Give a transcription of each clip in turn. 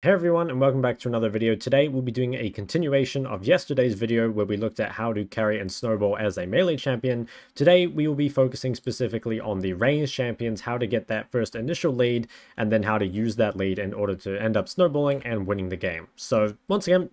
Hey everyone, and welcome back to another video. Today we'll be doing a continuation of yesterday's video where we looked at how to carry and snowball as a melee champion. Today we will be focusing specifically on the ranged champions, how to get that first initial lead, and then how to use that lead in order to end up snowballing and winning the game. So once again,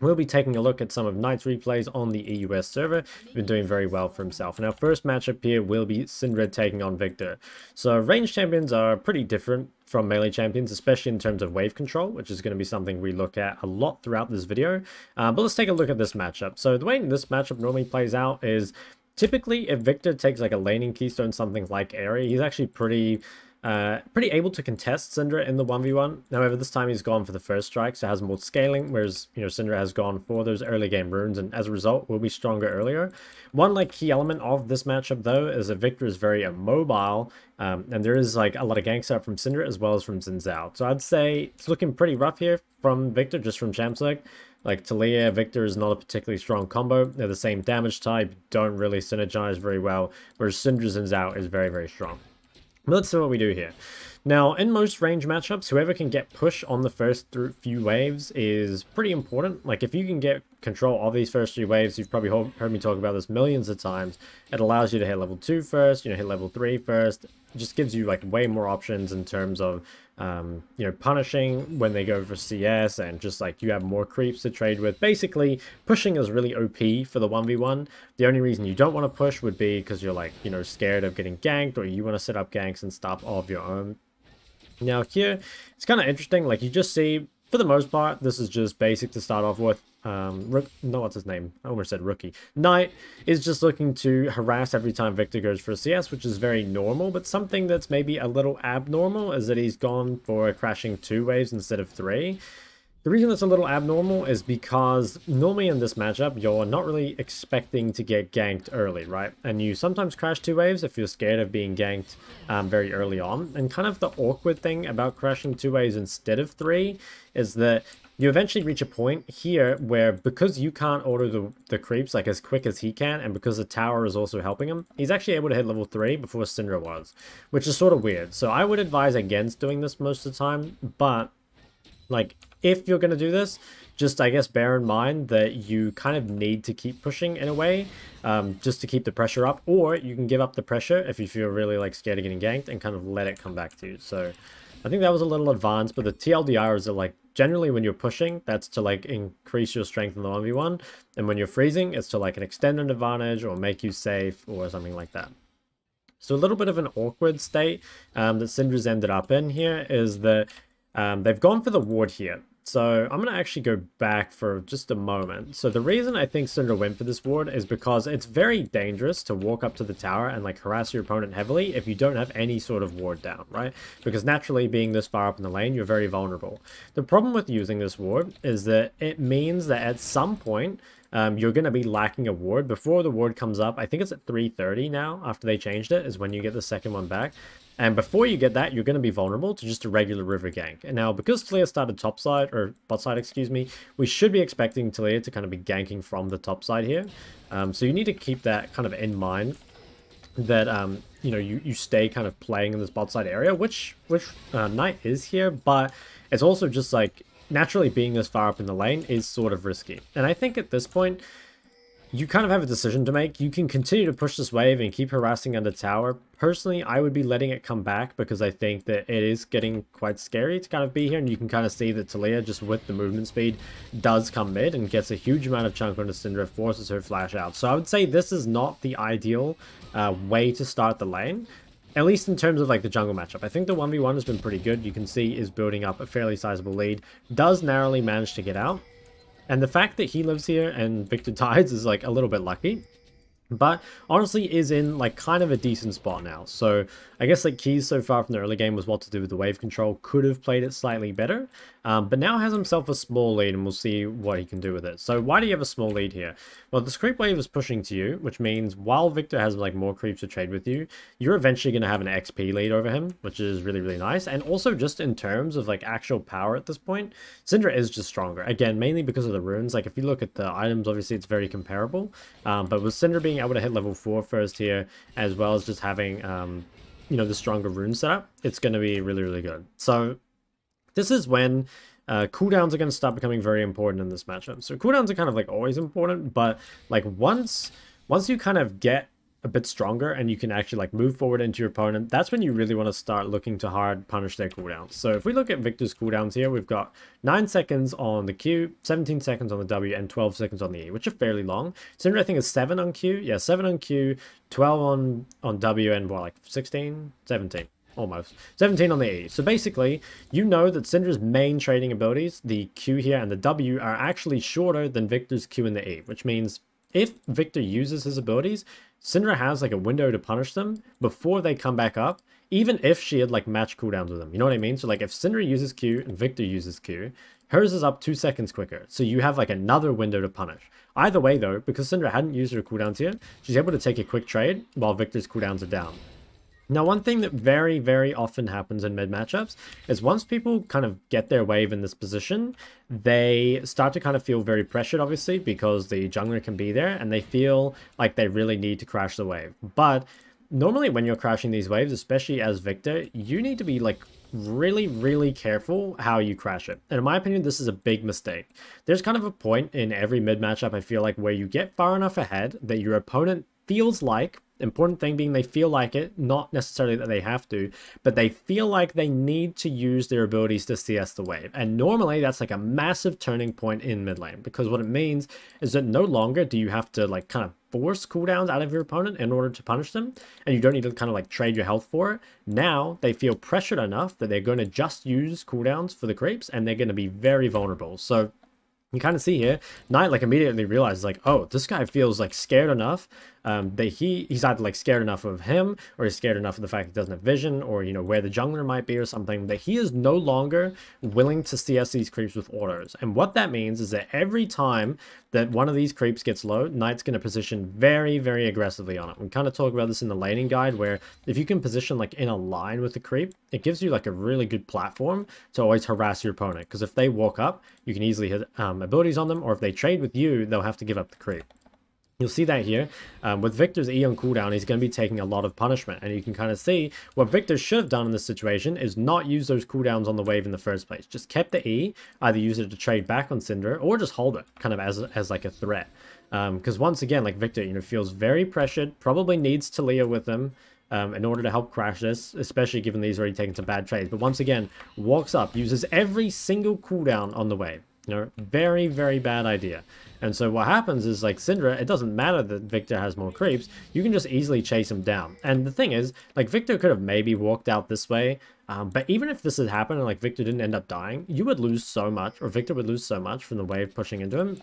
we'll be taking a look at some of Knight's replays on the EUS server. He's been doing very well for himself. And our first matchup here will be Syndra taking on Viktor. So ranged champions are pretty different from melee champions, especially in terms of wave control, which is going to be something we look at a lot throughout this video. But let's take a look at this matchup. So the way this matchup normally plays out is typically if Viktor takes like a laning keystone, something like Ahri, he's actually pretty able to contest Syndra in the 1v1. However, this time he's gone for the first strike, so has more scaling, whereas, Syndra has gone for those early game runes, and as a result, will be stronger earlier. One, key element of this matchup, though, is that Viktor is very immobile, and there is, a lot of gank setup from Syndra as well as from Xin Zhao. So I'd say it's looking pretty rough here from Viktor, just from champ select. Talia, Viktor is not a particularly strong combo. They're the same damage type, don't really synergize very well, whereas Syndra Xin Zhao is very, very strong. But let's see what we do here. Now, in most range matchups, whoever can get push on the first few waves is pretty important. If you can get control of these first 3 waves, you've probably heard me talk about this millions of times. It allows you to hit level 2 first, hit level 3 first. It just gives you, way more options in terms of, punishing when they go for CS, and just, you have more creeps to trade with. Basically, pushing is really OP for the 1v1. The only reason you don't want to push would be because you're, scared of getting ganked, or you want to set up ganks and stuff of your own. Now here, it's kind of interesting, you just see, for the most part, this is just basic to start off with. What's his name? I almost said rookie. Knight is just looking to harass every time Viktor goes for a CS, which is very normal, but something that's maybe a little abnormal is that he's gone for crashing 2 waves instead of 3. The reason it's a little abnormal is because normally in this matchup, you're not really expecting to get ganked early, right? And you sometimes crash 2 waves if you're scared of being ganked very early on. And kind of the awkward thing about crashing 2 waves instead of 3 is that you eventually reach a point here where, because you can't order the creeps as quick as he can, and because the tower is also helping him, he's actually able to hit level 3 before Syndra was, which is sort of weird. So I would advise against doing this most of the time, but if you're going to do this, just, I guess, bear in mind that you kind of need to keep pushing in a way, just to keep the pressure up, or you can give up the pressure if you feel really, scared of getting ganked, and kind of let it come back to you. So I think that was a little advanced, but the TLDR is that, generally when you're pushing, that's to, increase your strength in the 1v1, and when you're freezing, it's to, an extended advantage, or make you safe, or something like that. So a little bit of an awkward state that Syndra's ended up in here is that they've gone for the ward here. So I'm going to actually go back for just a moment. So the reason I think Syndra went for this ward is because it's very dangerous to walk up to the tower and harass your opponent heavily if you don't have any sort of ward down, right? Because naturally, being this far up in the lane, you're very vulnerable. The problem with using this ward is that it means that at some point, you're going to be lacking a ward. Before the ward comes up, I think it's at 3:30 now, after they changed it, is when you get the second one back. And before you get that, you're going to be vulnerable to just a regular river gank. And now, because Talia started topside, or bot side, excuse me, we should be expecting Talia to kind of be ganking from the top side here. So you need to keep that kind of in mind, that, you stay kind of playing in this bot side area, which Knight is here, but it's also just, naturally being this far up in the lane is sort of risky. And I think at this point, you kind of have a decision to make. You can continue to push this wave and keep harassing under tower. Personally, I would be letting it come back, because I think that it is getting quite scary to kind of be here, and you can kind of see that Talia, just with the movement speed, does come mid and gets a huge amount of chunk onto Syndra, forces her flash out. So I would say this is not the ideal way to start the lane, at least in terms of the jungle matchup. I think the 1v1 has been pretty good. You can see is building up a fairly sizable lead, does narrowly manage to get out. And the fact that he lives here and Viktor dies is a little bit lucky. But honestly is in kind of a decent spot now. So I guess keys so far from the early game was what to do with the wave control. Could have played it slightly better. But now has himself a small lead, and we'll see what he can do with it. So why do you have a small lead here? Well, this creep wave is pushing to you, which means while Viktor has more creeps to trade with you, you're eventually going to have an XP lead over him, which is really, really nice. And also just in terms of actual power at this point, Syndra is just stronger. Again, mainly because of the runes. If you look at the items, obviously it's very comparable. But with Syndra being able to hit level 4 first here, as well as just having the stronger rune setup, it's going to be really, really good. So this is when cooldowns are going to start becoming very important in this matchup. So cooldowns are kind of like always important, but like once you kind of get a bit stronger and you can actually like move forward into your opponent, that's when you really want to start looking to hard punish their cooldowns. So if we look at Viktor's cooldowns here, we've got 9 seconds on the Q, 17 seconds on the W, and 12 seconds on the E, which are fairly long. Syndra I think is 7 on Q, yeah, 7 on Q, 12 on W, and what, like 16, 17. Almost. 17 on the E. So basically, you know that Syndra's main trading abilities, the Q here and the W, are actually shorter than Viktor's Q and the E, which means if Viktor uses his abilities, Syndra has like a window to punish them before they come back up, even if she had like match cooldowns with them. You know what I mean? So like if Syndra uses Q and Viktor uses Q, hers is up 2 seconds quicker. So you have like another window to punish. Either way though, because Syndra hadn't used her cooldowns here, she's able to take a quick trade while Viktor's cooldowns are down. Now, one thing that very, very often happens in mid matchups is once people kind of get their wave in this position, they start to kind of feel very pressured, obviously, because the jungler can be there and they feel like they really need to crash the wave. But normally when you're crashing these waves, especially as Viktor, you need to be like really, really careful how you crash it. And in my opinion, this is a big mistake. There's kind of a point in every mid matchup, I feel like, where you get far enough ahead that your opponent feels like, important thing being they feel like it, not necessarily that they have to, but they feel like they need to use their abilities to CS the wave. And normally that's like a massive turning point in mid lane, because what it means is that no longer do you have to like kind of force cooldowns out of your opponent in order to punish them, and you don't need to kind of like trade your health for it. Now they feel pressured enough that they're going to just use cooldowns for the creeps, and they're going to be very vulnerable. So you kind of see here, Knight like immediately realizes like, oh, this guy feels like scared enough that he's either like scared enough of him, or he's scared enough of the fact he doesn't have vision, or you know where the jungler might be or something, that he is no longer willing to CS these creeps with autos. And what that means is that every time that one of these creeps gets low, Knight's going to position very, very aggressively on it. We kind of talk about this in the laning guide, where if you can position like in a line with the creep, it gives you like a really good platform to always harass your opponent, because if they walk up, you can easily hit abilities on them, or if they trade with you, they'll have to give up the creep. You'll see that here. With Viktor's E on cooldown, he's going to be taking a lot of punishment. And you can kind of see what Viktor should have done in this situation is not use those cooldowns on the wave in the first place. Just kept the E, either use it to trade back on Syndra, or just hold it kind of as like a threat. Because once again, like Viktor, you know, feels very pressured, probably needs Talia with him in order to help crash this, especially given that he's already taken some bad trades. But once again, walks up, uses every single cooldown on the wave. You know, very, very bad idea. And so what happens is, like Syndra, it doesn't matter that Viktor has more creeps, you can just easily chase him down. And the thing is, like Viktor could have maybe walked out this way, but even if this had happened and like Viktor didn't end up dying, you would lose so much, or Viktor would lose so much from the wave pushing into him.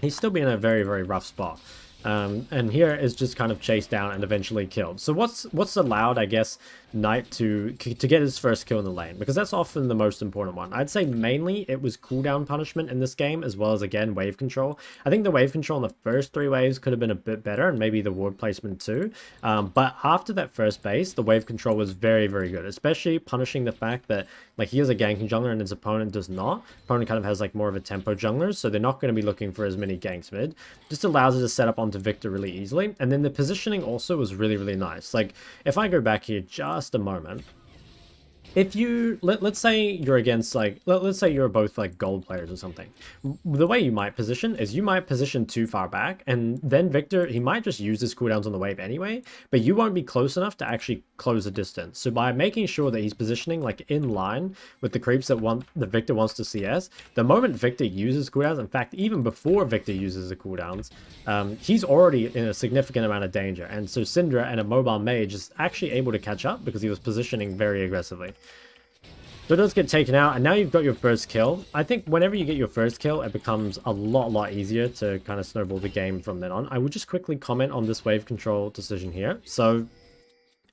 He'd still be in a very, very rough spot. And here is just kind of chased down and eventually killed. So what's allowed, I guess, Knight to get his first kill in the lane? Because that's often the most important one. I'd say mainly it was cooldown punishment in this game, as well as, again, wave control. I think the wave control in the first 3 waves could have been a bit better, and maybe the ward placement too. But after that first base, the wave control was very, very good, especially punishing the fact that like he has a ganking jungler and his opponent does not. Opponent kind of has like more of a tempo jungler, so they're not going to be looking for as many ganks mid. Just allows it to set up onto Viktor really easily. And then the positioning also was really, really nice. Like if I go back here just a moment, if you let's say you're against like let's say you're both like gold players or something, the way you might position is you might position too far back, and then Viktor, he might just use his cooldowns on the wave anyway, but you won't be close enough to actually close the distance. So by making sure that he's positioning like in line with the creeps that Viktor wants to CS, the moment Viktor uses cooldowns, in fact even before Viktor uses the cooldowns, he's already in a significant amount of danger. And so Syndra and a mobile mage is actually able to catch up because he was positioning very aggressively. So it does get taken out, and now you've got your first kill. I think whenever you get your first kill, it becomes a lot easier to kind of snowball the game from then on. I will just quickly comment on this wave control decision here. So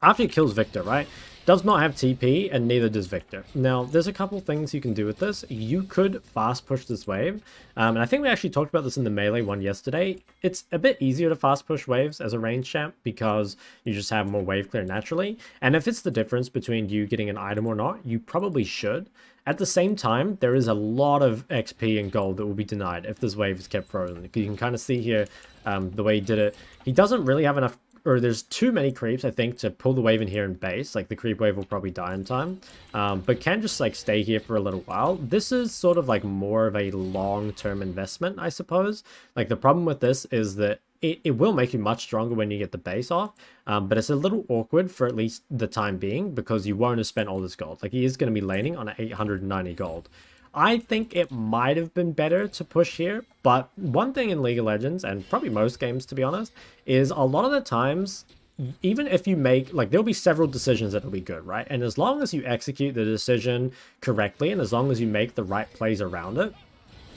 after he kills Viktor, right, does not have TP, and neither does Viktor. Now, there's a couple things you can do with this. You could fast push this wave, and I think we actually talked about this in the melee one yesterday. It's a bit easier to fast push waves as a range champ because you just have more wave clear naturally, and if it's the difference between you getting an item or not, you probably should. At the same time, there is a lot of XP and gold that will be denied if this wave is kept frozen. You can kind of see here the way he did it. He doesn't really have enough or there's too many creeps, I think, to pull the wave in here and base. Like, the creep wave will probably die in time, but can just, like, stay here for a little while. This is sort of, like, more of a long-term investment, I suppose. Like, the problem with this is that it will make you much stronger when you get the base off, but it's a little awkward for at least the time being, because you won't have spent all this gold. Like, he is going to be laning on 890 gold. I think it might have been better to push here, but one thing in League of Legends, and probably most games to be honest, is a lot of the times, even if you make, like, there'll be several decisions that'll be good, right? And as long as you execute the decision correctly, and as long as you make the right plays around it,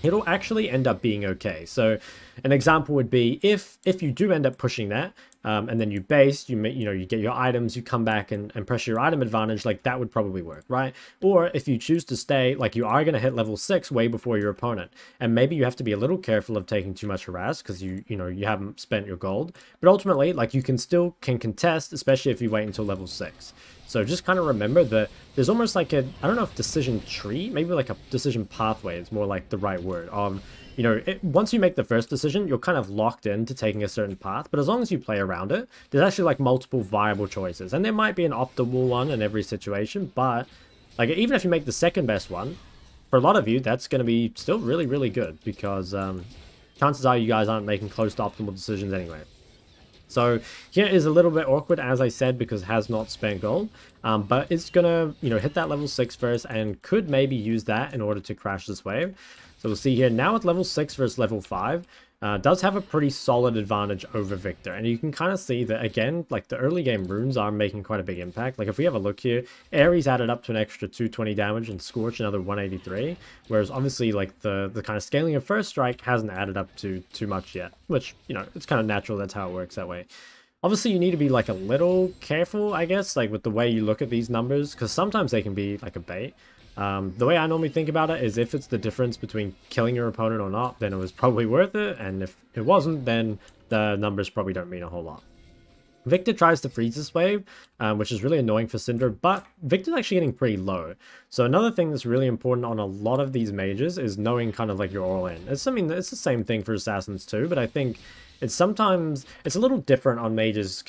it'll actually end up being okay. So an example would be if you do end up pushing that, and then you base, you get your items, you come back and pressure your item advantage, like that would probably work, right? Or if you choose to stay, like you are going to hit level 6 way before your opponent, and maybe you have to be a little careful of taking too much harass because you haven't spent your gold, but ultimately, like, you can contest, especially if you wait until level 6. So just kind of remember that there's almost like I don't know if decision tree, maybe like a decision pathway is more like the right word. Once you make the first decision, you're kind of locked into taking a certain path, but as long as you play around it, there's actually like multiple viable choices. And there might be an optimal one in every situation, but like even if you make the second best one, for a lot of you, that's going to be still really, really good, because chances are you guys aren't making close to optimal decisions anyway. So here is a little bit awkward, as I said, because it has not spent gold, but it's gonna, hit that level 6 first and could maybe use that in order to crash this wave. So we'll see here now with level 6 versus level 5, does have a pretty solid advantage over Viktor. And you can kind of see that, again, like the early game runes are making quite a big impact. Like if we have a look here, Ahri's added up to an extra 220 damage and Scorch another 183. Whereas obviously like the kind of scaling of First Strike hasn't added up to too much yet, which, it's kind of natural. That's how it works that way. Obviously, you need to be like a little careful, I guess, like with the way you look at these numbers, because sometimes they can be like a bait. The way I normally think about it is if it's the difference between killing your opponent or not, then it was probably worth it. And if it wasn't, then the numbers probably don't mean a whole lot. Viktor tries to freeze this wave, which is really annoying for Syndra, but Viktor's actually getting pretty low. So another thing that's really important on a lot of these mages is knowing kind of like your all-in. It's the same thing for assassins too, but I think it's a little different on mages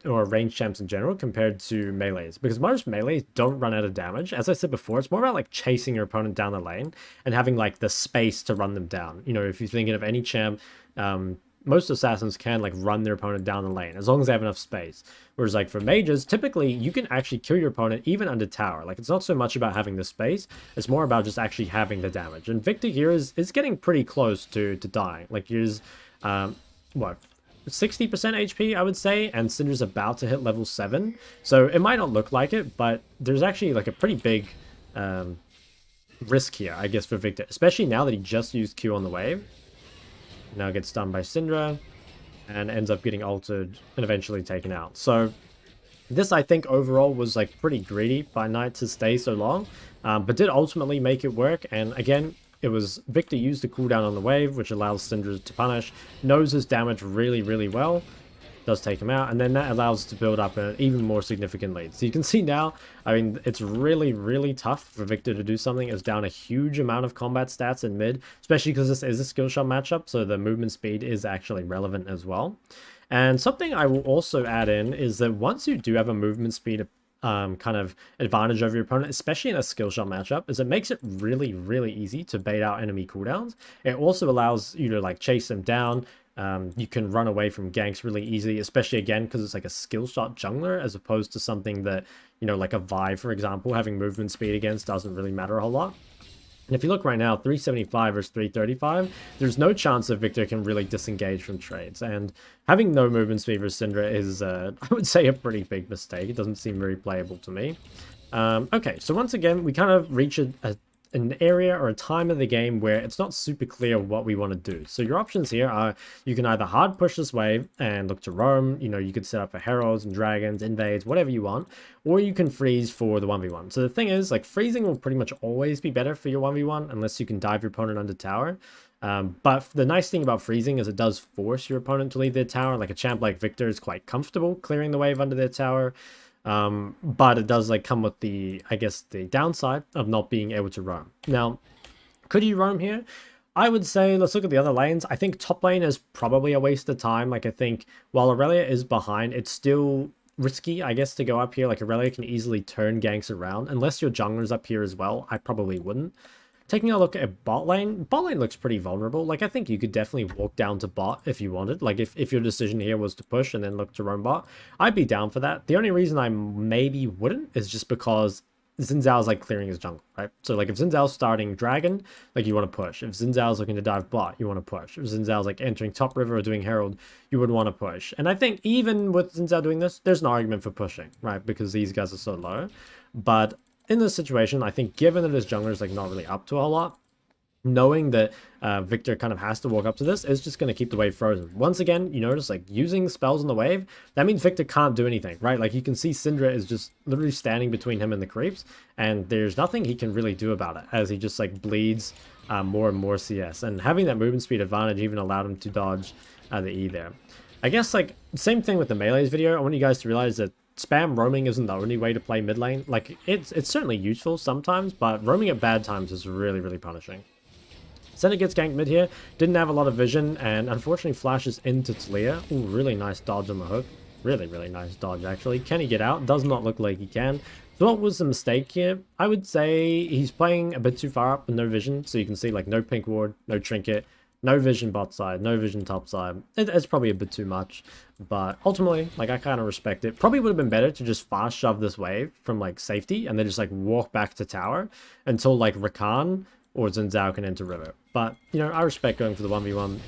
or range champs in general compared to melees, because most melees don't run out of damage. As I said before, it's more about like chasing your opponent down the lane and having like the space to run them down. If you're thinking of any champ, most assassins can like run their opponent down the lane as long as they have enough space. Whereas like for mages, typically you can actually kill your opponent even under tower. Like it's not so much about having the space, it's more about just actually having the damage. And Viktor here is getting pretty close to dying. Like here's 60% HP, I would say, and Syndra's about to hit level 7. So it might not look like it, but there's actually like a pretty big risk here, I guess, for Viktor, especially now that he just used Q on the wave. Now gets stunned by Syndra and ends up getting altered and eventually taken out. So this, I think, overall was like pretty greedy by Knight to stay so long, but did ultimately make it work. And again, it was Viktor used the cooldown on the wave, which allows Syndra to punish, knows his damage really, really well, does take him out, and then that allows to build up an even more significant lead. So you can see now, I mean, it's really, really tough for Viktor to do something. It's down a huge amount of combat stats in mid, especially because this is a skill shot matchup, so the movement speed is actually relevant as well. And something I will also add in is that once you do have a movement speed kind of advantage over your opponent, especially in a skill shot matchup, is it makes it really, really easy to bait out enemy cooldowns. It also allows you to like chase them down. You can run away from ganks really easily, especially again because it's like a skill shot jungler as opposed to something that, like a Vi, for example, having movement speed against doesn't really matter a whole lot. And if you look right now, 375 versus 335, there's no chance that Viktor can really disengage from trades. And having no movement speed for Syndra is, I would say, a pretty big mistake. It doesn't seem very playable to me. Okay, so once again, we kind of reach an area or a time of the game where it's not super clear what we want to do. So your options here are, you can either hard push this wave and look to roam, you could set up for heralds and dragons, invades, whatever you want, or you can freeze for the 1v1. So the thing is, like, freezing will pretty much always be better for your 1v1 unless you can dive your opponent under tower. But the nice thing about freezing is it does force your opponent to leave their tower. Like a champ like Viktor is quite comfortable clearing the wave under their tower. But it does like come with the, I guess, the downside of not being able to roam. Now, could you roam here? I would say, let's look at the other lanes. I think top lane is probably a waste of time. Like, I think while Aurelia is behind, it's still risky, I guess, to go up here. Like, Aurelia can easily turn ganks around. Unless your jungler's up here as well, I probably wouldn't. Taking a look at bot lane looks pretty vulnerable. Like, I think you could definitely walk down to bot if you wanted. Like, if your decision here was to push and then look to roam bot, I'd be down for that. The only reason I maybe wouldn't is just because Xin Zhao's like clearing his jungle, right? So like if Xin Zhao's starting dragon, like you want to push. If Xin Zhao's looking to dive bot, you want to push. If Xin Zhao's like entering top river or doing herald, you would want to push. And I think even with Xin Zhao doing this, there's an argument for pushing, right? Because these guys are so low. But in this situation, I think given that his jungler is like not really up to a lot, knowing that Viktor kind of has to walk up to this is just going to keep the wave frozen. Once again, you notice like using spells on the wave, that means Viktor can't do anything, right? Like you can see Syndra is just literally standing between him and the creeps, and there's nothing he can really do about it as he just like bleeds more and more CS. And having that movement speed advantage even allowed him to dodge the E there. I guess like same thing with the melees video. I want you guys to realize that spam roaming isn't the only way to play mid lane. Like it's certainly useful sometimes, but roaming at bad times is really, really punishing. Senna gets ganked mid here, didn't have a lot of vision, and unfortunately flashes into Talia. Ooh, really nice dodge on the hook. Really, really nice dodge, actually. Can he get out? Does not look like he can. So what was the mistake here? I would say he's playing a bit too far up with no vision, so you can see like no pink ward, no trinket, no vision bot side, no vision top side. It's probably a bit too much, but ultimately, like I kind of respect it. Probably would have been better to just fast shove this wave from like safety and then just like walk back to tower until like Rakan or Xin Zhao can enter river. But, you know, I respect going for the 1v1.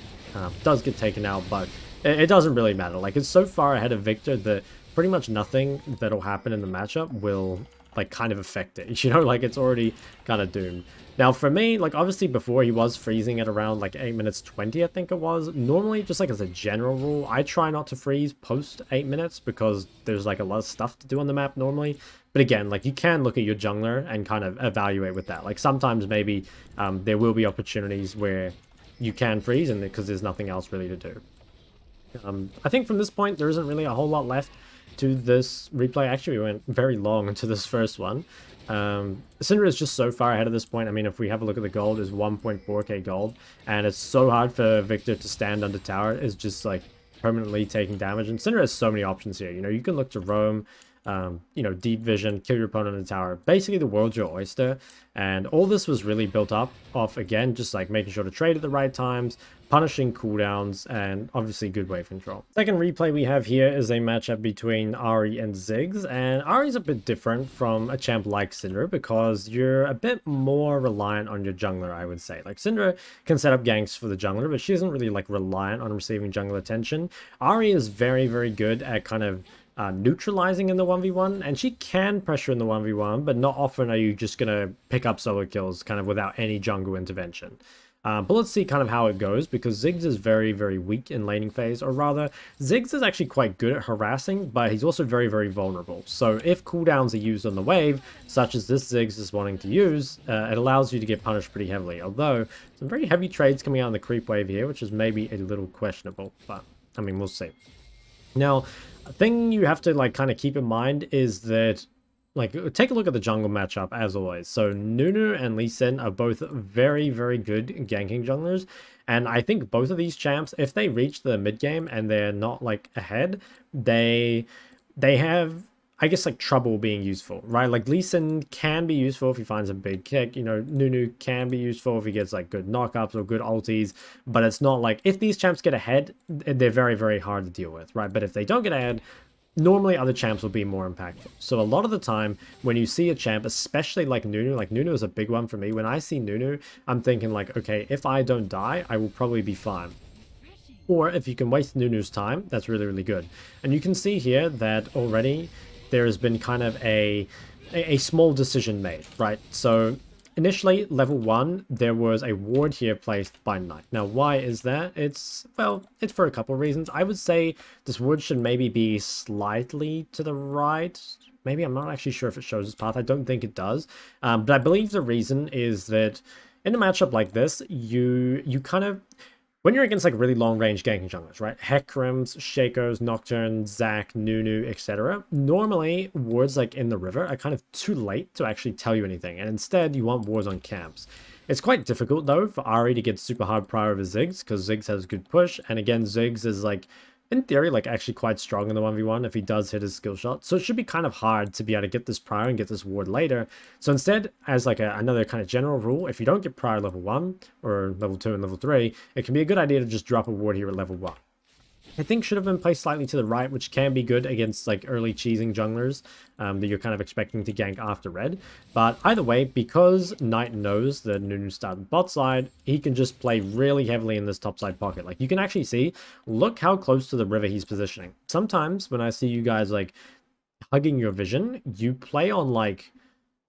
Does get taken out, but it doesn't really matter. Like, it's so far ahead of Viktor that pretty much nothing that'll happen in the matchup will, like, kind of affect it. You know, like, it's already kind of doomed. Now, for me, like, obviously before he was freezing at around, like, 8 minutes 20, I think it was. Normally, just, like, as a general rule, I try not to freeze post 8 minutes because there's, like, a lot of stuff to do on the map normally. But again, like, you can look at your jungler and kind of evaluate with that. Like, sometimes maybe there will be opportunities where you can freeze and because there's nothing else really to do. I think from this point, there isn't really a whole lot left to this replay. Actually, we went very long into this first one. Syndra is just so far ahead at this point. I mean, if we have a look at the gold, is 1.4k gold. And it's so hard for Viktor to stand under tower. It's just, like, permanently taking damage. And Syndra has so many options here. You know, you can look to roam, you know, deep vision, kill your opponent in the tower. Basically, the world's your oyster. And all this was really built up off, again, just like making sure to trade at the right times, punishing cooldowns, and obviously good wave control. Second replay we have here is a matchup between Ahri and Ziggs. And Ahri's a bit different from a champ like Syndra because you're a bit more reliant on your jungler, I would say. Like, Syndra can set up ganks for the jungler, but she isn't really, like, reliant on receiving jungle attention. Ahri is very, very good at kind of neutralizing in the 1v1, and she can pressure in the 1v1, but not often are you just gonna pick up solo kills kind of without any jungle intervention. But let's see kind of how it goes, because Ziggs is very, very weak in laning phase, or rather, Ziggs is actually quite good at harassing, but he's also very, very vulnerable. So if cooldowns are used on the wave, such as this Ziggs is wanting to use, it allows you to get punished pretty heavily. Although, some very heavy trades coming out on the creep wave here, which is maybe a little questionable, but I mean, we'll see. Now, a thing you have to like kind of keep in mind is that, like, take a look at the jungle matchup as always. So Nunu and Lee Sin are both very, very good ganking junglers, and I think both of these champs, if they reach the mid game and they're not like ahead, they have, I guess, like trouble being useful, right? Like Lee Sin can be useful if he finds a big kick. You know, Nunu can be useful if he gets like good knockups or good ultis, but it's not like, if these champs get ahead, they're very, very hard to deal with, right? But if they don't get ahead, normally other champs will be more impactful. So a lot of the time when you see a champ, especially like Nunu is a big one for me. When I see Nunu, I'm thinking like, okay, if I don't die, I will probably be fine. Or if you can waste Nunu's time, that's really, really good. And you can see here that already there has been kind of a small decision made, right? So initially, level 1, there was a ward here placed by Knight. Now, why is that? It's, well, it's for a couple of reasons. I would say this ward should maybe be slightly to the right. Maybe, I'm not actually sure if it shows this path. I don't think it does. But I believe the reason is that in a matchup like this, you kind of, when you're against like really long range ganking junglers, right? Hecarim's, Shaco's, Nocturne, Zac, Nunu, etc. Normally, wards like in the river are kind of too late to actually tell you anything, and instead you want wards on camps. It's quite difficult though for Ahri to get super hard prior over Ziggs, because Ziggs has good push, and again Ziggs is like, in theory, like actually quite strong in the 1v1 if he does hit his skill shot. So it should be kind of hard to be able to get this prior and get this ward later. So instead, as like another kind of general rule, if you don't get prior level 1 or level 2 and level 3, it can be a good idea to just drop a ward here at level 1. I think should have been placed slightly to the right, which can be good against like early cheesing junglers that you're kind of expecting to gank after red. But either way, because Knight knows that Nunu started bot side, he can just play really heavily in this top side pocket. Like you can actually see, look how close to the river he's positioning. Sometimes when I see you guys like hugging your vision, you play on like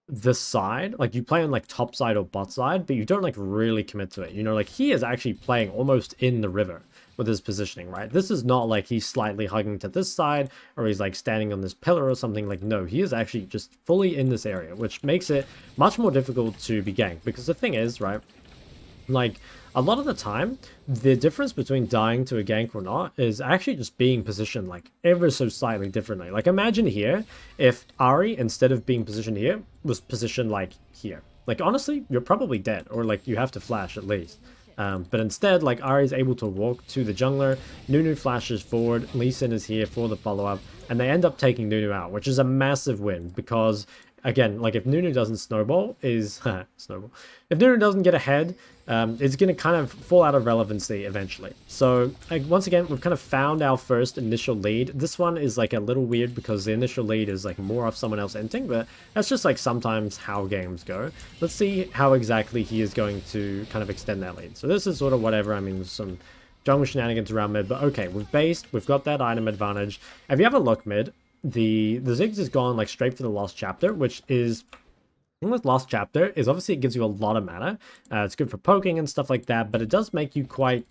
this side, like you play on like top side or bot side, but you don't like really commit to it. You know, like he is actually playing almost in the river with his positioning, right? This is not like he's slightly hugging to this side or he's like standing on this pillar or something. Like no, he is actually just fully in this area, which makes it much more difficult to be ganked. Because the thing is, right, like a lot of the time the difference between dying to a gank or not is actually just being positioned like ever so slightly differently. Like imagine here if Ahri, instead of being positioned here, was positioned like here. Like honestly, you're probably dead, or like you have to flash at least. But instead, like Ahri is able to walk to the jungler, Nunu flashes forward, Lee Sin is here for the follow-up, and they end up taking Nunu out, which is a massive win because, again, like if Nunu doesn't snowball, snowball. If Nunu doesn't get ahead, it's going to kind of fall out of relevancy eventually. So like, once again, we've kind of found our first initial lead. This one is like a little weird because the initial lead is like more of someone else entering, but that's just like sometimes how games go. Let's see how exactly he is going to kind of extend that lead. So this is sort of whatever. I mean, there's some jungle shenanigans around mid, but okay, we've based, we've got that item advantage. If you have a look mid, the Ziggs has gone like straight for the Lost Chapter, which is, with Lost Chapter is obviously it gives you a lot of mana. It's good for poking and stuff like that, but it does make you quite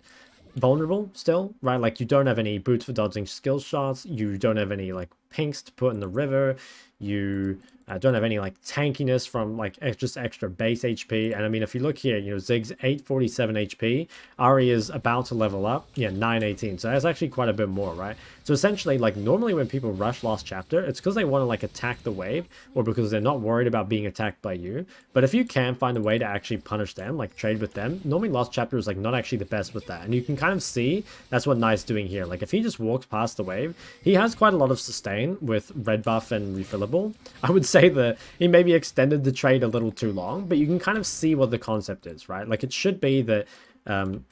vulnerable still, right? Like you don't have any boots for dodging skill shots, you don't have any like pinks to put in the river, you don't have any like tankiness from like just extra base HP. And I mean, if you look here, you know, Ziggs 847 HP, Ahri is about to level up, yeah, 918, so that's actually quite a bit more, right? So essentially, like normally when people rush Lost Chapter, it's because they want to like attack the wave, or because they're not worried about being attacked by you. But if you can find a way to actually punish them, like trade with them, normally Lost Chapter is like not actually the best with that. And you can kind of see that's what Knight's doing here. Like if he just walks past the wave, he has quite a lot of sustain with red buff and refillable. I would say that he maybe extended the trade a little too long, but you can kind of see what the concept is, right? Like it should be that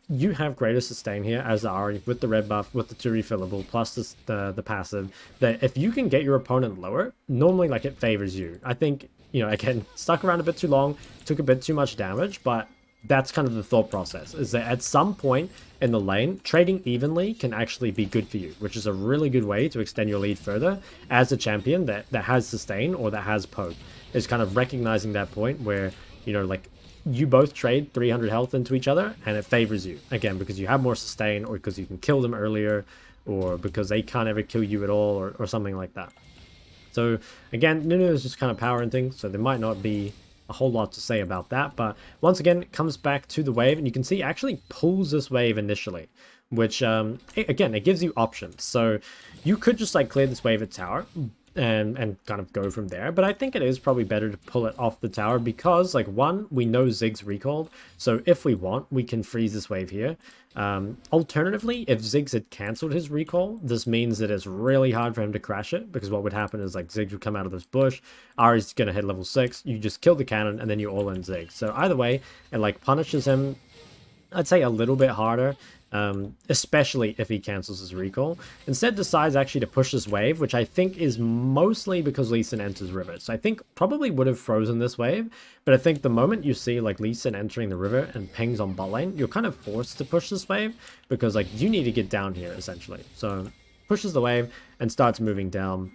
you have greater sustain here as Ahri with the red buff, with the 2 refillable, plus the passive, that if you can get your opponent lower, normally like it favors you. I think, you know, again, stuck around a bit too long, took a bit too much damage, but that's kind of the thought process, is that at some point in the lane, trading evenly can actually be good for you, which is a really good way to extend your lead further as a champion that has sustain or that has poke, is kind of recognizing that point where, you know, like you both trade 300 health into each other and it favors you, again, because you have more sustain, or because you can kill them earlier, or because they can't ever kill you at all, or something like that. So again, Nunu is just kind of powering things, so there might not be a whole lot to say about that, but once again it comes back to the wave, and you can see it actually pulls this wave initially, which again, it gives you options. So you could just like clear this wave at tower and kind of go from there, but I think it is probably better to pull it off the tower, because like one, we know Ziggs recalled, so if we want, we can freeze this wave here. Alternatively, if Ziggs had cancelled his recall, this means that it's really hard for him to crash it, because what would happen is like Ziggs would come out of this bush, Ahri's gonna hit level 6, you just kill the cannon, and then you all in Ziggs. So either way, it like punishes him, I'd say a little bit harder, especially if he cancels his recall. Instead decides actually to push this wave, which I think is mostly because Lee Sin enters river. So I think probably would have frozen this wave, but I think the moment you see like Lee Sin entering the river and pings on bot lane, you're kind of forced to push this wave, because like you need to get down here essentially. So pushes the wave and starts moving down.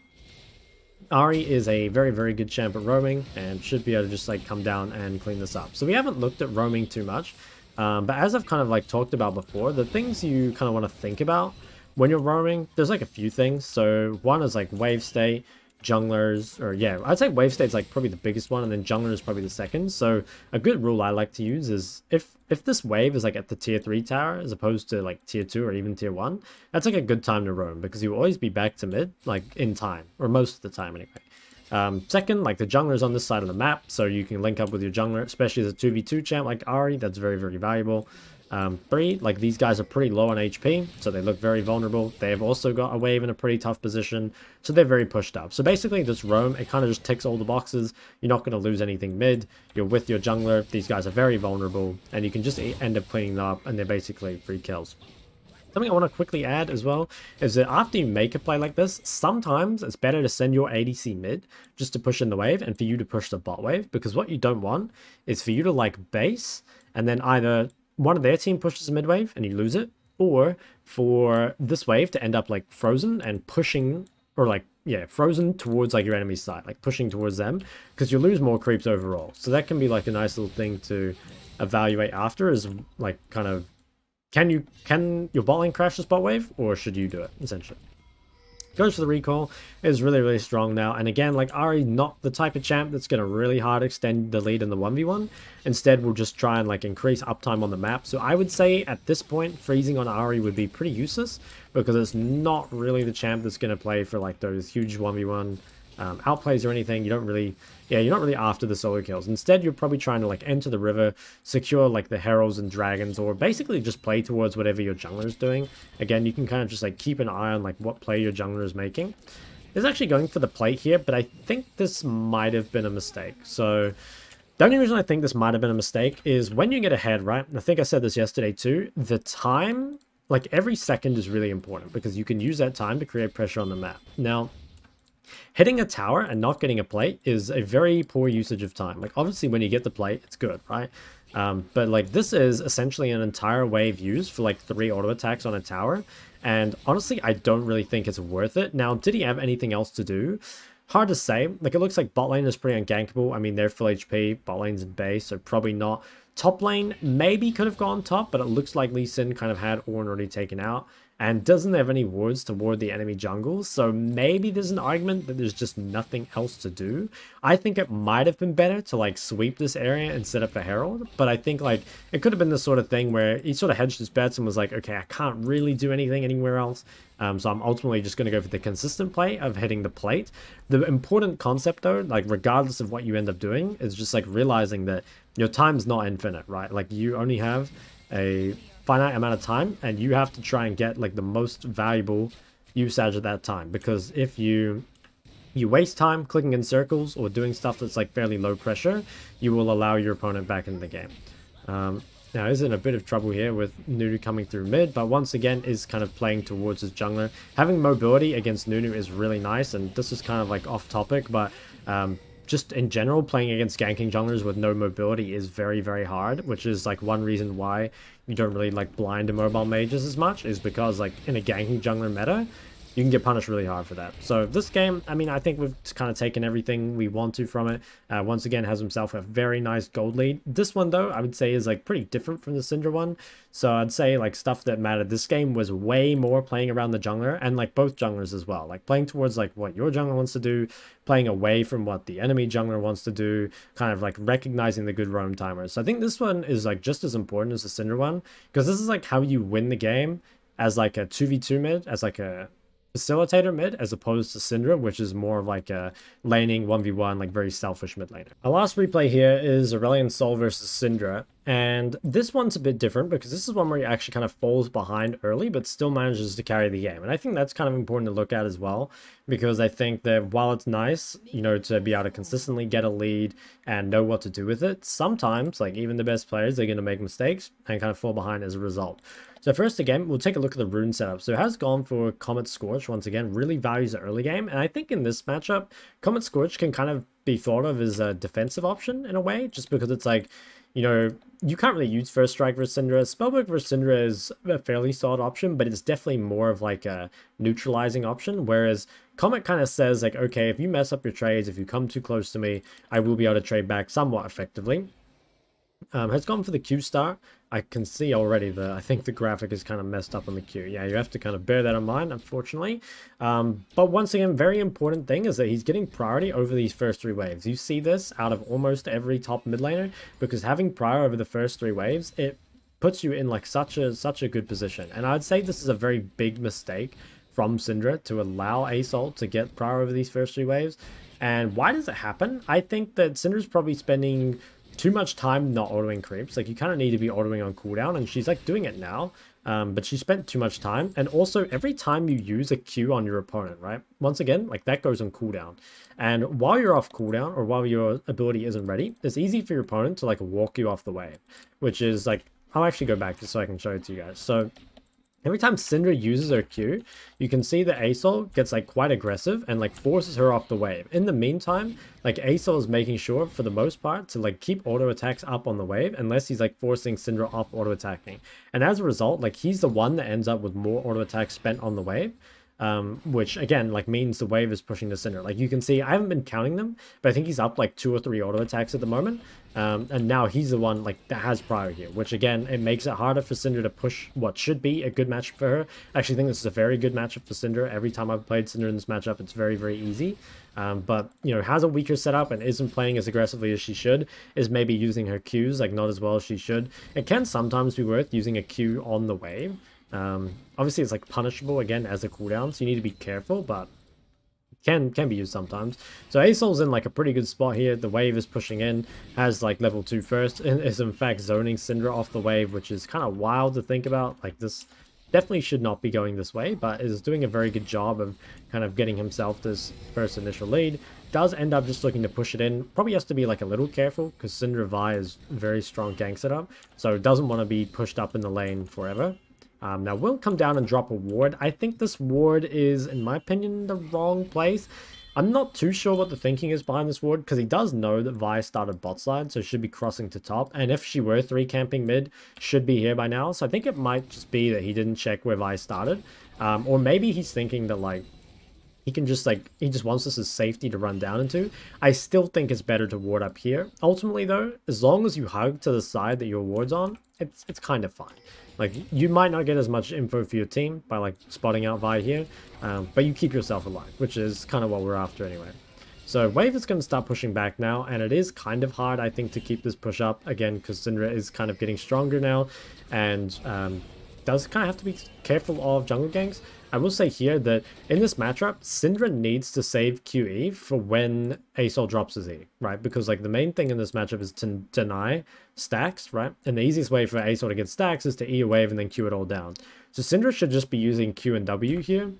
Ahri is a very, very good champ at roaming and should be able to just like come down and clean this up. So we haven't looked at roaming too much. But as I've kind of like talked about before, the things you kind of want to think about when you're roaming, there's like a few things. So one is like wave state, junglers, or yeah, I'd say wave state's like probably the biggest one, and then jungler is probably the second. So a good rule I like to use is if this wave is like at the tier 3 tower as opposed to like tier 2 or even tier 1, that's like a good time to roam, because you'll always be back to mid like in time, or most of the time anyway. Second, like the jungler's on this side of the map, so you can link up with your jungler, especially as a 2v2 champ like Ahri. That's very, very valuable. Three, like these guys are pretty low on HP, so they look very vulnerable. They've also got a wave in a pretty tough position, so they're very pushed up. So basically this roam, it kind of just ticks all the boxes. You're not going to lose anything mid. You're with your jungler. These guys are very vulnerable, and you can just end up cleaning them up, and they're basically free kills. Something I want to quickly add as well is that after you make a play like this, sometimes it's better to send your ADC mid just to push in the wave and for you to push the bot wave, because what you don't want is for you to like base and then either one of their team pushes a mid wave and you lose it, or for this wave to end up like frozen and pushing, or like, yeah, frozen towards like your enemy's side, like pushing towards them, because you lose more creeps overall. So that can be like a nice little thing to evaluate after, is like kind of, can your bot lane crash this bot wave, or should you do it, essentially? Goes for the recall, is really, really strong now. And again, like Ahri, not the type of champ that's going to really hard extend the lead in the 1v1. Instead, we'll just try and like increase uptime on the map. So I would say at this point, freezing on Ahri would be pretty useless, because it's not really the champ that's going to play for like those huge 1v1 outplays or anything. You don't really, yeah, you're not really after the solo kills. Instead, you're probably trying to like enter the river, secure like the heralds and dragons, or basically just play towards whatever your jungler is doing. Again, you can kind of just like keep an eye on like what play your jungler is making. There's actually going for the plate here, but I think this might have been a mistake. So the only reason I think this might have been a mistake is when you get ahead, right? And I think I said this yesterday too, the time, like every second is really important, because you can use that time to create pressure on the map. Now, hitting a tower and not getting a plate is a very poor usage of time. Like obviously when you get the plate, it's good, right? But like this is essentially an entire wave used for like 3 auto attacks on a tower. And honestly, I don't really think it's worth it. Now, did he have anything else to do? Hard to say. Like it looks like bot lane is pretty ungankable. I mean, they're full HP, bot lane's in base, so probably not. Top lane maybe could have gone top, but it looks like Lee Sin kind of had Ornn already taken out and doesn't have any wards to ward the enemy jungle, so maybe there's an argument that there's just nothing else to do. I think it might have been better to like sweep this area and set up a herald, but I think like it could have been the sort of thing where he sort of hedged his bets and was like, okay, I can't really do anything anywhere else, so I'm ultimately just going to go for the consistent play of hitting the plate. The important concept though, like regardless of what you end up doing, is just like realizing that your time's not infinite, right? Like you only have a finite amount of time, and you have to try and get like the most valuable usage of that time, because if you waste time clicking in circles or doing stuff that's like fairly low pressure, you will allow your opponent back in the game. Now is in a bit of trouble here with Nunu coming through mid, but once again is kind of playing towards his jungler. Having mobility against Nunu is really nice, and this is kind of like off topic, but just in general, playing against ganking junglers with no mobility is very, very hard, which is like one reason why you don't really like blind immobile mages as much, is because like in a ganking jungler meta, you can get punished really hard for that. So this game, I mean, I think we've kind of taken everything we want to from it. Once again, has himself a very nice gold lead. This one, though, I would say is like pretty different from the Syndra one. So I'd say like stuff that mattered. This game was way more playing around the jungler, and like both junglers as well. Like playing towards like what your jungler wants to do, playing away from what the enemy jungler wants to do, kind of like recognizing the good roam timers. So I think this one is like just as important as the Syndra one, because this is like how you win the game as like a 2v2 mid, as like a facilitator mid, as opposed to Syndra, which is more of like a laning 1v1, like very selfish mid laner. Our last replay here is Aurelion Sol versus Syndra, and this one's a bit different because this is one where he actually kind of falls behind early but still manages to carry the game. And I think that's kind of important to look at as well, because I think that while it's nice, you know, to be able to consistently get a lead and know what to do with it, sometimes like even the best players are going to make mistakes and kind of fall behind as a result. So first again, we'll take a look at the rune setup. So it has gone for Comet Scorch once again, really values the early game. And I think in this matchup, Comet Scorch can kind of be thought of as a defensive option in a way, just because it's like, you know, you can't really use First Strike versus Syndra. Spellbook versus Syndra is a fairly solid option, but it's definitely more of like a neutralizing option. Whereas Comet kind of says like, okay, if you mess up your trades, if you come too close to me, I will be able to trade back somewhat effectively. Has gone for the Q start. I can see already that I think the graphic is kind of messed up on the Q. Yeah, you have to kind of bear that in mind, unfortunately. But once again, very important thing is that he's getting priority over these first 3 waves. You see this out of almost every top mid laner, because having prior over the first 3 waves, it puts you in like such a good position. And I'd say this is a very big mistake from Syndra to allow Assault to get prior over these first 3 waves. And why does it happen? I think that Syndra's probably spending too much time not autoing creeps. Like, you kind of need to be autoing on cooldown, and she's like doing it now. But she spent too much time. And also, every time you use a Q on your opponent, right? Once again, like, that goes on cooldown. And while you're off cooldown, or while your ability isn't ready, it's easy for your opponent to, like, walk you off the wave. Which is, like, I'll actually go back just so I can show it to you guys. So every time Syndra uses her Q, you can see that Asol gets like quite aggressive and like forces her off the wave. In the meantime, like Asol is making sure for the most part to like keep auto attacks up on the wave unless he's like forcing Syndra off auto attacking. And as a result, like he's the one that ends up with more auto attacks spent on the wave. Which again like means the wave is pushing the Syndra. Like you can see I haven't been counting them, but I think he's up like 2 or 3 auto attacks at the moment. And now he's the one like that has prior here, which again it makes it harder for Syndra to push what should be a good matchup for her. I actually think this is a very good matchup for Syndra. Every time I've played Syndra in this matchup, it's very, very easy. But you know, has a weaker setup and isn't playing as aggressively as she should, is maybe using her Qs like not as well as she should. It can sometimes be worth using a Q on the wave. Obviously it's like punishable again as a cooldown, so you need to be careful, but can be used sometimes. So Asol's in like a pretty good spot here. The wave is pushing in, has like level 2 first, and is in fact zoning Syndra off the wave, which is kind of wild to think about. Like this definitely should not be going this way, but is doing a very good job of kind of getting himself this first initial lead. Does end up just looking to push it in. Probably has to be like a little careful because Syndra Vi is very strong gank setup, so doesn't want to be pushed up in the lane forever. Now we'll come down and drop a ward. I think this ward is, in my opinion, the wrong place. I'm not too sure what the thinking is behind this ward, because he does know that Vi started bot side, so should be crossing to top. And if she were 3 camping mid, should be here by now. So I think it might just be that he didn't check where Vi started. Or maybe he's thinking that, like, he can just, like, he just wants this as safety to run down into. I still think it's better to ward up here. Ultimately, though, as long as you hug to the side that your ward's on, it's kind of fine. Like, you might not get as much info for your team by, like, spotting out Vi here, but you keep yourself alive, which is kind of what we're after anyway. So wave is going to start pushing back now, and it is kind of hard, I think, to keep this push up, again, because Syndra is kind of getting stronger now, and does kind of have to be careful of jungle ganks. I will say here that in this matchup, Syndra needs to save QE for when Asol drops his E, right? Because like the main thing in this matchup is to deny stacks, right? And the easiest way for Asol to get stacks is to E a wave and then Q it all down. So Syndra should just be using Q and W here.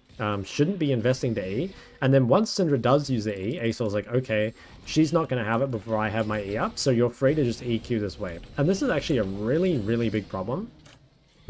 Shouldn't be investing the E. And then once Syndra does use the E, Asol's like, okay, she's not going to have it before I have my E up, so you're free to just EQ this wave. And this is actually a really, really big problem.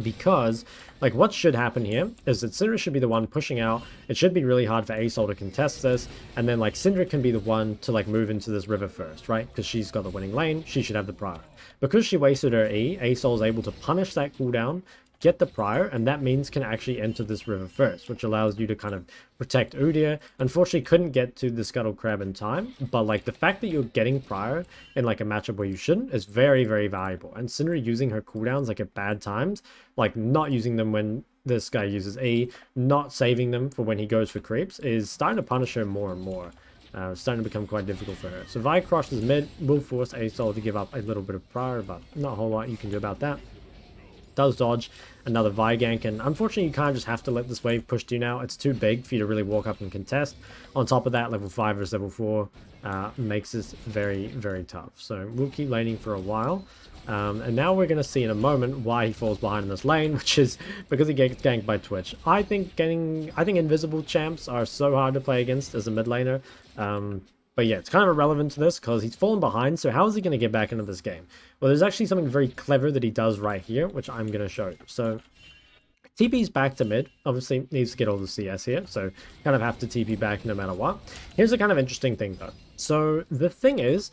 Because, like, what should happen here is that Syndra should be the one pushing out. It should be really hard for Asol to contest this. And then, like, Syndra can be the one to, like, move into this river first, right? Because she's got the winning lane. She should have the prior. Because she wasted her E, Asol is able to punish that cooldown, get the prior, and that means can actually enter this river first, which allows you to kind of protect Udyr. Unfortunately, couldn't get to the Scuttle Crab in time, but like the fact that you're getting prior in like a matchup where you shouldn't is very, very valuable. And Syndra using her cooldowns like at bad times, like not using them when this guy uses E, not saving them for when he goes for creeps, is starting to punish her more and more. It's starting to become quite difficult for her. So Vi crosses mid, will force Asol to give up a little bit of prior, but not a whole lot you can do about that. Does dodge another Vi gank, and unfortunately you kind of just have to let this wave push to you now. It's too big for you to really walk up and contest. On top of that, level 5 versus level 4 makes this very, very tough. So we'll keep laning for a while. And now we're going to see in a moment why he falls behind in this lane, which is because he gets ganked by Twitch. I think invisible champs are so hard to play against as a mid laner. But yeah, it's kind of irrelevant to this because he's fallen behind, so how is he going to get back into this game? Well, there's actually something very clever that he does right here, which I'm going to show you. So, TP's back to mid. Obviously, needs to get all the CS here, so kind of have to TP back no matter what. Here's a kind of interesting thing, though. So, the thing is,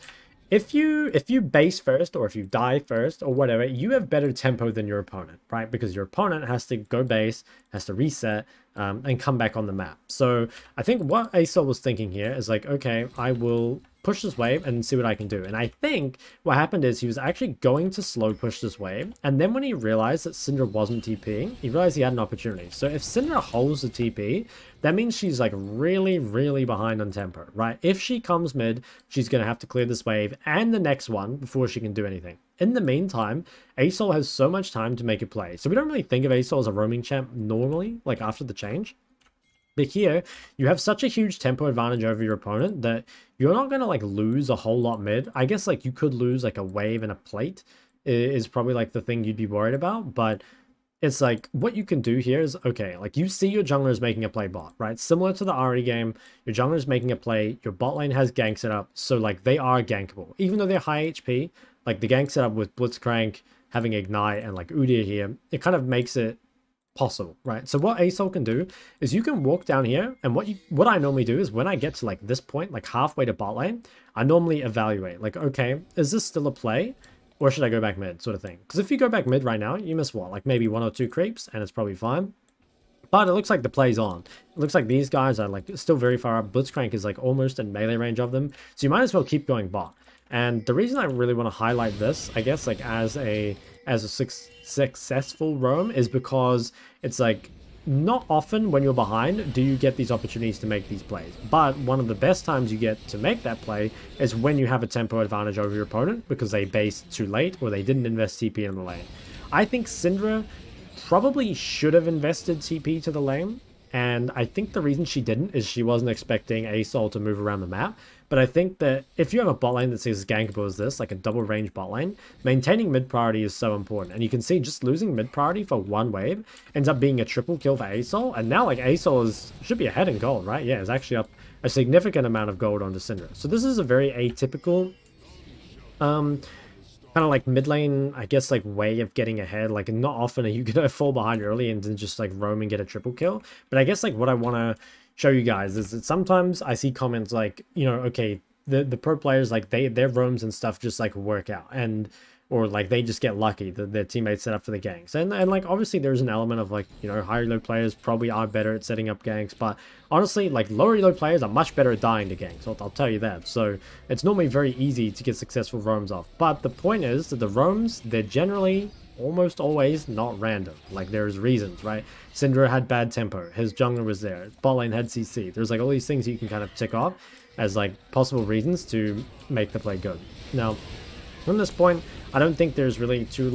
if you base first, or if you die first, or whatever, you have better tempo than your opponent, right? Because your opponent has to go base, has to reset, and come back on the map. So I think what Asol was thinking here is like, okay, I will push this wave and see what I can do. And I think what happened is he was actually going to slow push this wave, and then when he realized that Syndra wasn't TPing, he realized he had an opportunity. So if Syndra holds the TP, that means she's like really, really behind on tempo, right? If she comes mid, she's going to have to clear this wave and the next one before she can do anything. In the meantime, Asol has so much time to make a play. So we don't really think of Asol as a roaming champ normally, like after the change. But here, you have such a huge tempo advantage over your opponent that you're not going to like lose a whole lot mid. I guess like you could lose like a wave and a plate is probably like the thing you'd be worried about. But it's like what you can do here is, okay, like you see your jungler is making a play bot, right? Similar to the Ahri game, your jungler is making a play, your bot lane has gank set up, so like they are gankable. Even though they're high HP, like the gank setup with Blitzcrank, having Ignite, and like Udyr here, it kind of makes it possible, right? So what Sol can do is you can walk down here, and what I normally do is when I get to like this point, like halfway to bot lane, I normally evaluate, like, okay, is this still a play? Or should I go back mid, sort of thing? Because if you go back mid right now, you miss what? Like maybe 1 or 2 creeps, and it's probably fine. But it looks like the play's on. It looks like these guys are like still very far up. Blitzcrank is like almost in melee range of them. So you might as well keep going bot. And the reason I really want to highlight this, I guess, like as a successful roam is because it's like not often when you're behind do you get these opportunities to make these plays, but one of the best times you get to make that play is when you have a tempo advantage over your opponent because they based too late or they didn't invest TP in the lane. I think Syndra probably should have invested TP to the lane, and I think the reason she didn't is she wasn't expecting Sol to move around the map. But I think that if you have a bot lane that's as gankable as this, like a double range bot lane, maintaining mid priority is so important. And you can see just losing mid priority for one wave ends up being a triple kill for Sol. And now like Sol should be ahead in gold, right? Yeah, it's actually up a significant amount of gold onto Syndra. So this is a very atypical kind of like mid lane, I guess, like way of getting ahead. Like not often are you gonna fall behind early and then just like roam and get a triple kill. But I guess like what I want to show you guys is that sometimes I see comments like, you know, okay, the pro players, like their roams and stuff just like work out, and or like they just get lucky that their teammates set up for the ganks. And like obviously there's an element of like, you know, higher elo players probably are better at setting up ganks, but honestly like lower elo players are much better at dying to ganks. I'll tell you that. So it's normally very easy to get successful roams off. But the point is that the roams, they're generally almost always not random. Like there's reasons, right? Syndra had bad tempo, his jungler was there, bot lane had CC. There's like all these things you can kind of tick off as like possible reasons to make the play good. Now from this point, I don't think there's really too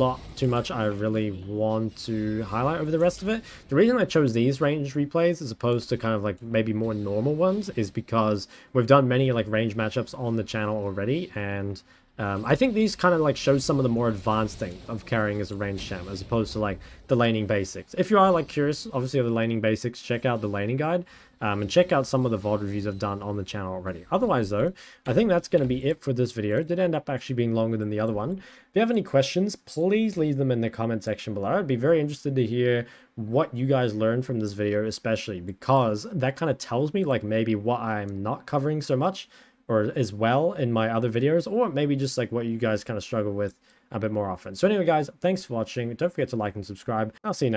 much I really want to highlight over the rest of it. The reason I chose these range replays as opposed to kind of like maybe more normal ones is because we've done many like range matchups on the channel already, and I think these kind of like show some of the more advanced things of carrying as a range champ as opposed to like the laning basics. If you are like curious, obviously of the laning basics, check out the laning guide and check out some of the VOD reviews I've done on the channel already. Otherwise though, I think that's going to be it for this video. It did end up actually being longer than the other one. If you have any questions, please leave them in the comment section below. I'd be very interested to hear what you guys learned from this video, especially because that kind of tells me like maybe what I'm not covering so much or as well in my other videos, or maybe just like what you guys kind of struggle with a bit more often. So anyway guys, thanks for watching. Don't forget to like and subscribe. I'll see you next time.